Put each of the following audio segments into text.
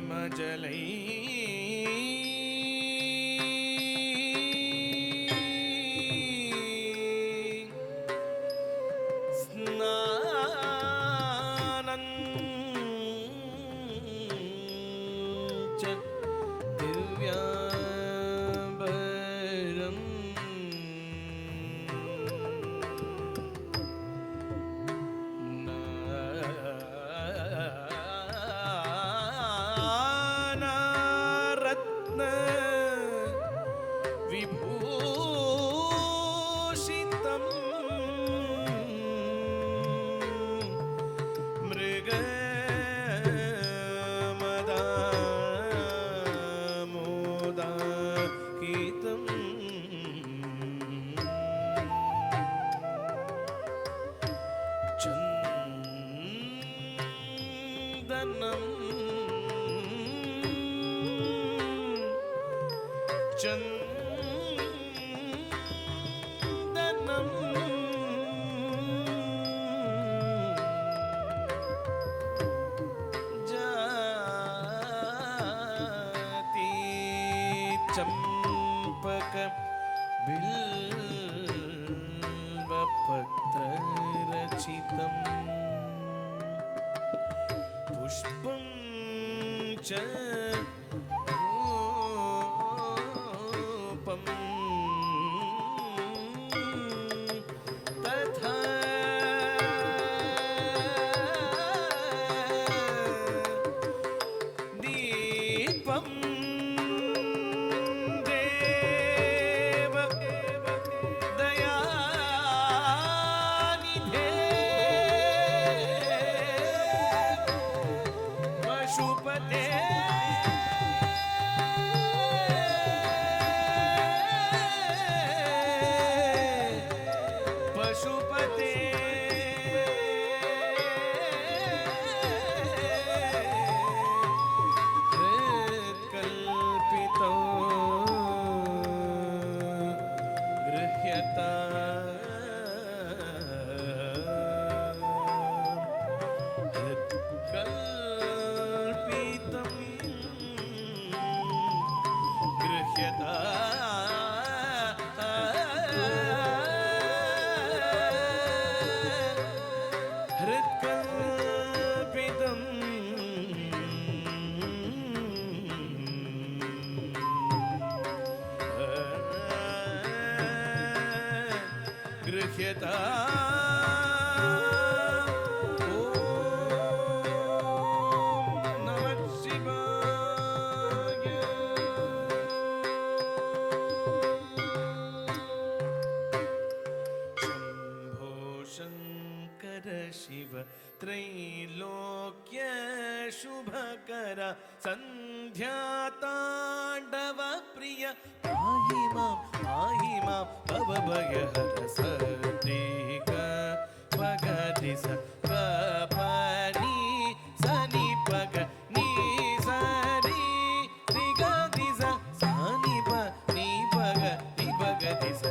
मजलै स्नानं च दिव्याम्बरम् नानारत्न विभूषितं मृगमदामोदाकितं चन्दनं जाति चंपक बिल्वपत्ररचितम् पुष्पं च रूपं तथा दीपं देव दयानिधे पशुपते पशुपते हृत्कल्पितो गृह्यता हृत्कल्पितं गृह्यता हृत्कल्पितं गृह्यता ॐ नमः शिवाय शम्भो शङ्कर शिव त्रैलोक्य शुभकर सन्ध्याताण्डव प्रिय पाहि मां भवभयहर सद्दिक पगति स पनि सनि पग नि सरि निगति स सनि प नि पग नि पगति स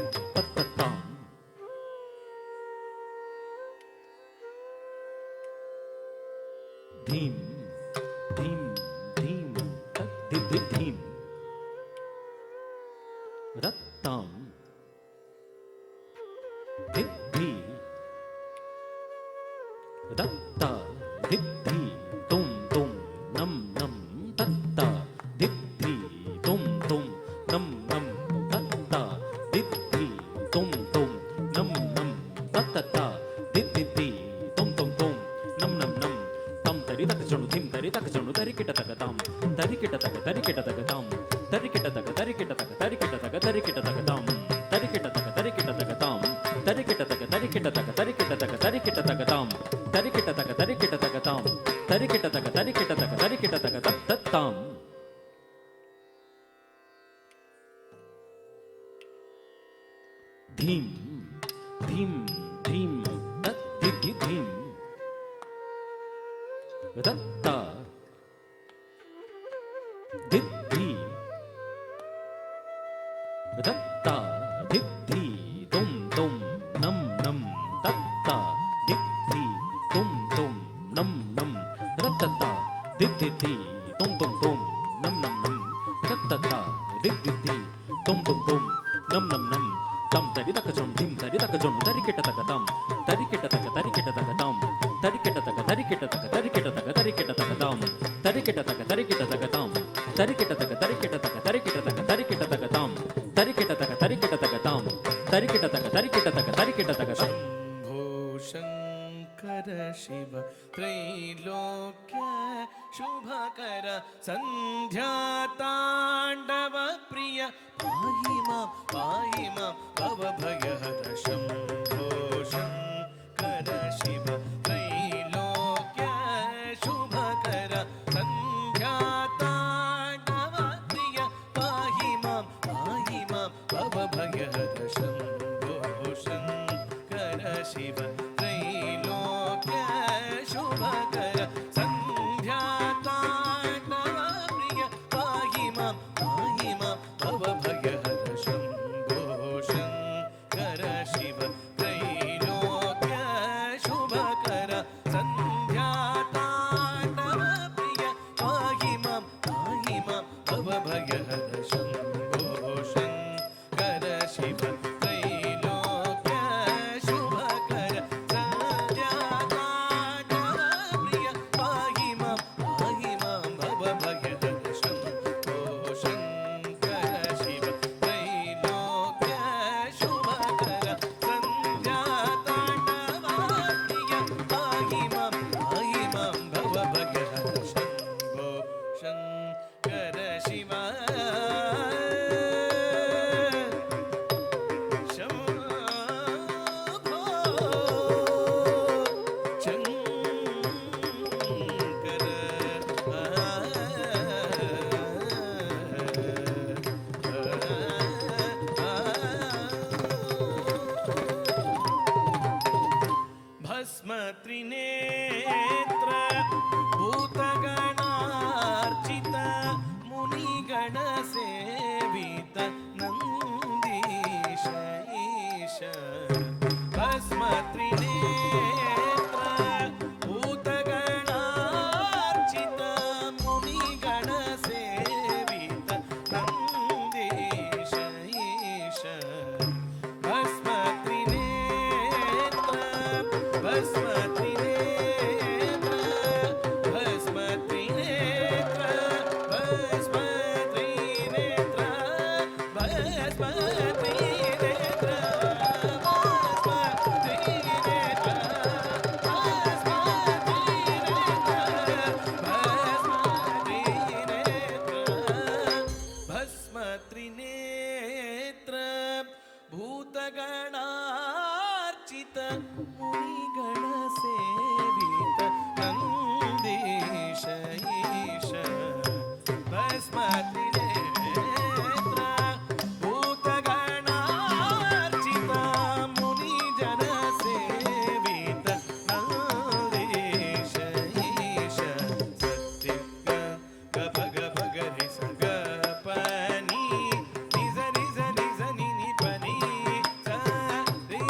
धीम धीम धीम धि धीम रत्ताम धिद्धि दत्ता धिद्धि तुम तुम नम नम दत्ता धिद्धि तुम तुम नम नम दत्ता धिद्धि तुम तुम नम नम दत्ता धिद्धि तुम तुम नम नम नम तम तरि तक चणु धिम तरि तक चणु तरि किट तक ताम तरि किट तक ताम तरि किट तक ताम तरि किट तक ताम तरि किट तक ताम तरि किट तक ताम तरि किट तक ताम तरि किट तक ताम तत्ताम धीम धीम धीम तत्ति धीम दत्ता दिद्धि दत्ता दिद्धि तुम तुम नम नम दत्ता दिद्धि तुम तुम नम नम दत्ता दिद्धि तुम तुम ತಕ ತರಿಕಿಟ ತಕ ತಾಂ ತರಿಕಿಟ ತಕ ತರಿಕಿಟ ತಕ ತರಿಕಿಟ ತಕ ತರಿಕಿಟ ತಕ ತಾಂ ತರಿಕಿಟ ತಕ ತರಿಕಿಟ ತಕ ತಾಂ ತರಿಕಿಟ ತಕ ತರಿಕಿಟ ತಕ ತರಿಕಿಟ ತಕ ತರಿಕಿಟ ತಕ ತಾಂ ತರಿಕಿಟ ತಕ ತರಿಕಿಟ ತಕ ತಾಂ ತರಿಕಿಟ ತಕ ತರಿಕಿಟ ತಕ ತರಿಕಿಟ ತಕ ತಾಂ ಶಂಭೋ ಶಂಕರ ಶಿವ ತ್ರೈಲೋಕ್ಯ ಶುಭಕರ ಸಂಧ್ಯಾ ತಾಂಡವ ಪ್ರಿಯ ಪಾಹಿ ಮಾಂ ಭವಭಯಹರ ಶಂಭೋ ಶಂಕರ ಶಿವ ತ್ರೈಲೋಕ್ಯ ಶುಭಕರ ಸಂಧ್ಯಾ ತಾಂಡವ ಪ್ರಿಯ ಪಾಹಿ ಮಾಂ ಭವಭಯಹರ ಶಂಭೋ ಶಂಕರ ಶಿವ ತ್ರೈಲೋಕ್ಯ ಶುಭಕರ ಸಂಧ್ಯಾ ತಾಂಡವ ಪ್ರಿಯ ಪಾಹಿ ಮಾಂ ಭವಭಯಹರ ಶಂಭೋ ಶಂಕರ ಶಿವ ತ್ರೈಲೋಕ್ಯ ಶುಭಕರ ಸಂಧ್ಯಾ ತಾಂಡವ ಪ್ರಿಯ ಪಾಹಿ ಮಾಂ ಭವಭಯಹರ ಶಂಭೋ ಶಂಕರ ಶಿವ ತ್ರೈಲೋಕ್ಯ ಶುಭಕರ ಸಂಧ್ಯಾ ತಾಂಡವ ಪ್ರಿಯ ಪಾಹಿ ಮಾಂ ಭವಭಯಹರ ಶಂಭೋ ಶಂಕರ ಶಿವ ತ್ರೈಲೋಕ್ಯ ಶುಭಕರ ಸಂಧ್ಯಾ ತಾಂಡವ ಪ್ರಿಯ ಪಾಹಿ ಮಾಂ ಭವಭಯಹರ ಶಂಭೋ ಶಂಕರ ಶಿವ ಶಂಭೋ ಶಂಕರ ಭಸ್ಮ ತ್ರಿನೇತ್ರ ಭೂತಗಣಾರ್ಚಿತ ಮುನಿಗಣ ಸೇವಿತ ನಂದೀಶ ಈಶ ಭಸ್ಮ ತ್ರಿನೇತ್ರ ಭೂತಗಣಾರ್ಚಿತ ಮುನಿಗಣ ಸೇವಿತ ನಂದೀಶ ಈಶ ಭಸ್ಮ ತ್ರಿನೇತ್ರ ಭಸ್ಮ ತ್ರಿನೇತ್ರ ಭಸ್ಮ ತ್ರಿನೇತ್ರ ಭಸ್ಮ ತ್ರಿನೇತ್ರ ಭಸ್ಮ ತ್ರಿನೇತ್ರ ಭಸ್ಮ ತ್ರಿನೇತ್ರ ಭಸ್ಮ ತ್ರಿನೇತ್ರ ಭಸ್ಮ ತ್ರಿನೇತ್ರ ಭೂತಗಣಾರ್ಚಿತ ಮುನಿಗಣ ಸೇವಿತ ನಂದೀಶ ಈಶ ಭಸ್ಮ ತ್ರಿನೇತ್ರ ಭೂತಗಣಾರ್ಚಿತ ಮುನಿಜನ ಸೇವಿತ ನಂದೀಶ ಈಶ ಸತ್ಯ ಗಭಗ ಭಗರಿ ಸಗ ಪನಿ ನಿಜ ನಿಜ ನಿಜ ನಿನಿ ಪನಿ ಸ ರಿ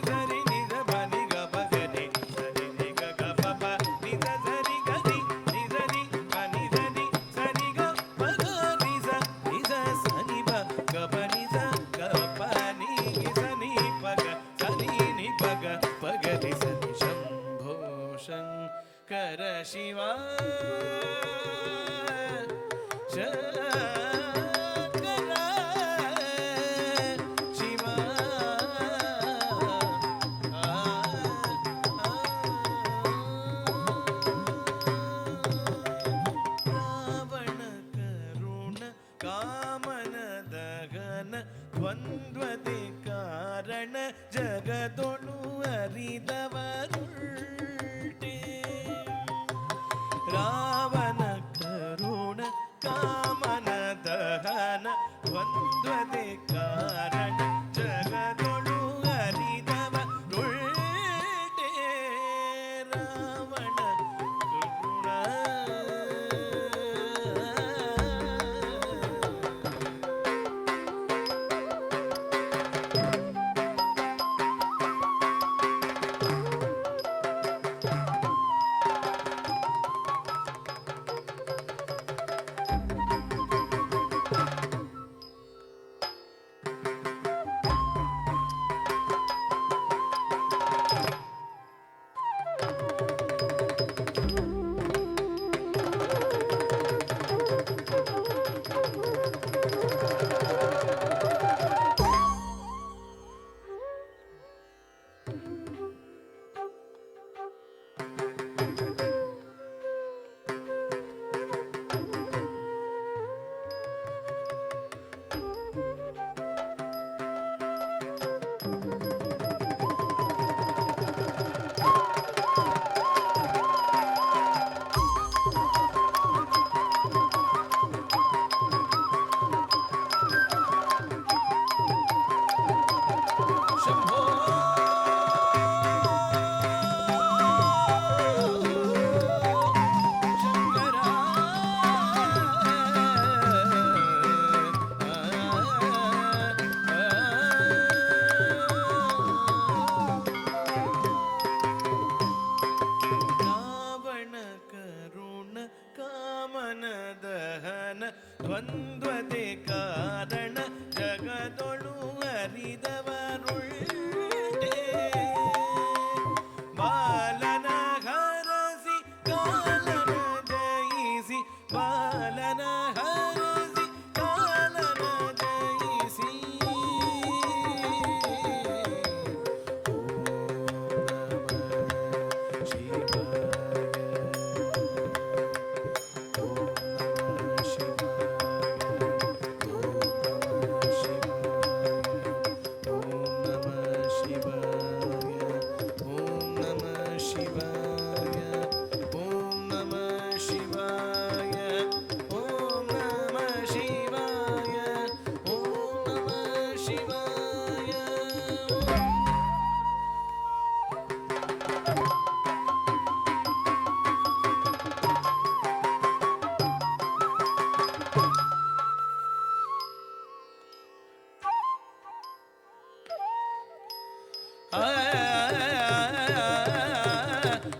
ಸರಿ ನಿಜ ಪನಿ ಗ ಭಗರಿ ಸರಿ ನಿ ಗ ಗ ಪ ಪ ನಿಜ ಸರಿ ಗರಿ ನಿಜ ನಿ ಪನಿ ಸರಿ ಸರಿ ಗ ಭಗ ನಿಜ ನಿಜ ಸನಿ ಬ ಗ ಪ ನಿಜ ಗ ಪ ನಿ ಸನಿ ಪಗ ಸನಿ ನಿ ಪಗ ಪಗರಿ ಸನಿ ಶಂಭೋ ಶಂಕರ ಶಿವ ಶಂಕರ ಶಿವ ರಾವಣ ಕರುಣ ಕಾಮನ ದಗನ ದ್ವಂದ್ವತೆ ಕಾರಣ ಜಗದೊಳು ಅರಿದವರುಳ್ಟೆ ರಾವಣ ಕರುಣ ಕಾಮನ ದ್ವಂದ್ವತೆ ಕಾರಣ ಜಗದೊಳು ಅರಿದವರುಳ್ಳೆ ಬಾಲನ ಹರಸಿ ಕಾಲನ ಜಯಿಸಿ ಬಾಲನ ಹರಸಿ ಕಾಲನ ಜಯಿಸಿ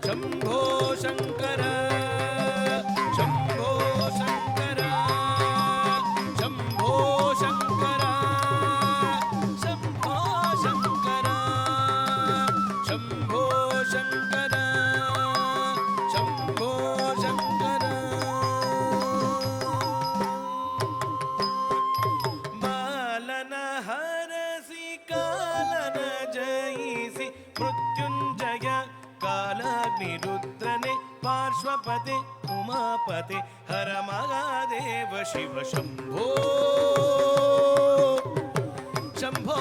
ಶಂಭೋ ಶಂಕರ ಶಂಭೋ ಶಂಕರ ಶಂಭೋ ಶಂಕರ ಶಂಭೋ ಶಂಕರ ಶಂಭೋ ಶಂಕರ ಶಂಭೋ ಶಂಕರ ಬಾಲನ ಹರಸಿ ಕಾಲನ ಜಯಿಸಿ ಮೃತ್ಯುಂಜಯ ಕಾಲಾಗ್ನಿರುದ್ರನೆ ಪಾರ್ಶ್ವಪತೆ ಉಮಾಪತೆ ಹರ ಮಹಾದೇವ ಶಿವ ಶಂಭೋ ಶಂಭೋ